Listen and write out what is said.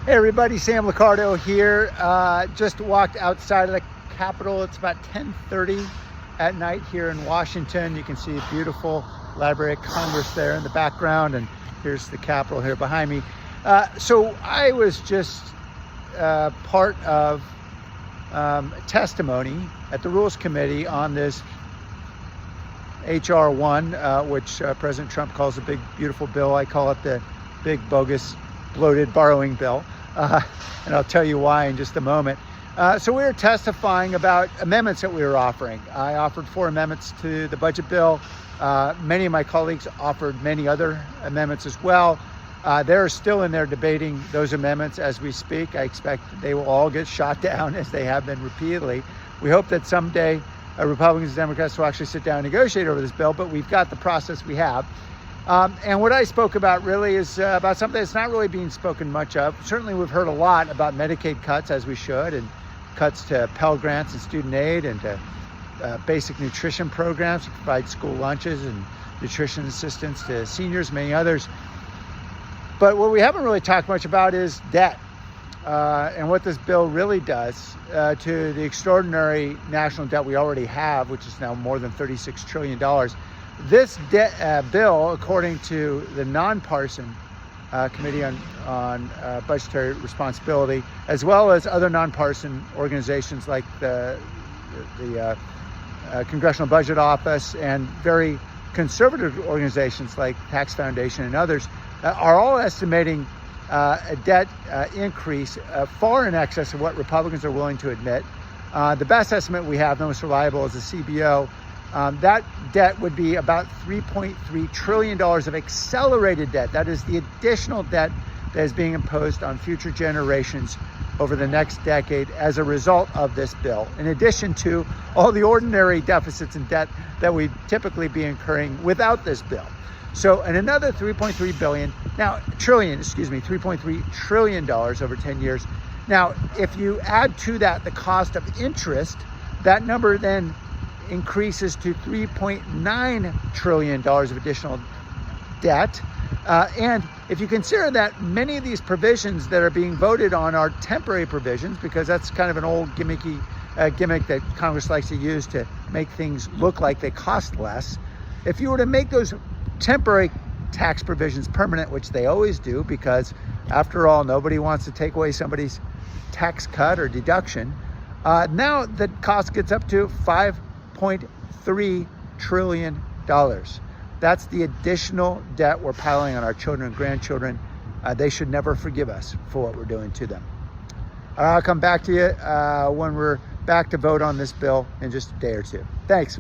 Hey everybody, Sam Licardo here. Just walked outside of the Capitol. It's about 10:30 at night here in Washington. You can see a beautiful Library of Congress there in the background, and here's the Capitol here behind me. So I was just part of testimony at the Rules Committee on this HR 1, which President Trump calls a big, beautiful bill. I call it the big, bogus, bloated borrowing bill. And I'll tell you why in just a moment. So we were testifying about amendments that we were offering. I offered 4 amendments to the budget bill. Many of my colleagues offered many other amendments as well. They're still in there debating those amendments as we speak. I expect they will all get shot down as they have been repeatedly. We hope that someday Republicans and Democrats will actually sit down and negotiate over this bill, but we've got the process we have. And what I spoke about really is about something that's not really being spoken much of. Certainly we've heard a lot about Medicaid cuts, as we should, and cuts to Pell Grants and student aid, and to basic nutrition programs to provide school lunches and nutrition assistance to seniors, many others. But what we haven't really talked much about is debt, and what this bill really does to the extraordinary national debt we already have, which is now more than $36 trillion. This bill, according to the nonpartisan Committee on Budgetary Responsibility, as well as other nonpartisan organizations like the Congressional Budget Office and very conservative organizations like Tax Foundation and others, are all estimating a debt increase far in excess of what Republicans are willing to admit. The best estimate we have, the most reliable, is the CBO. That debt would be about $3.3 trillion of accelerated debt. That is the additional debt that is being imposed on future generations over the next decade as a result of this bill, in addition to all the ordinary deficits and debt that we'd typically be incurring without this bill. So, and another $3.3 trillion over 10 years. Now, if you add to that the cost of interest, that number then increases to $3.9 trillion of additional debt. And if you consider that many of these provisions that are being voted on are temporary provisions, because that's kind of an old gimmick that Congress likes to use to make things look like they cost less. If you were to make those temporary tax provisions permanent, which they always do, because after all, nobody wants to take away somebody's tax cut or deduction, now the cost gets up to $5.3 trillion. That's the additional debt we're piling on our children and grandchildren. They should never forgive us for what we're doing to them. I'll come back to you when we're back to vote on this bill in just a day or two. Thanks.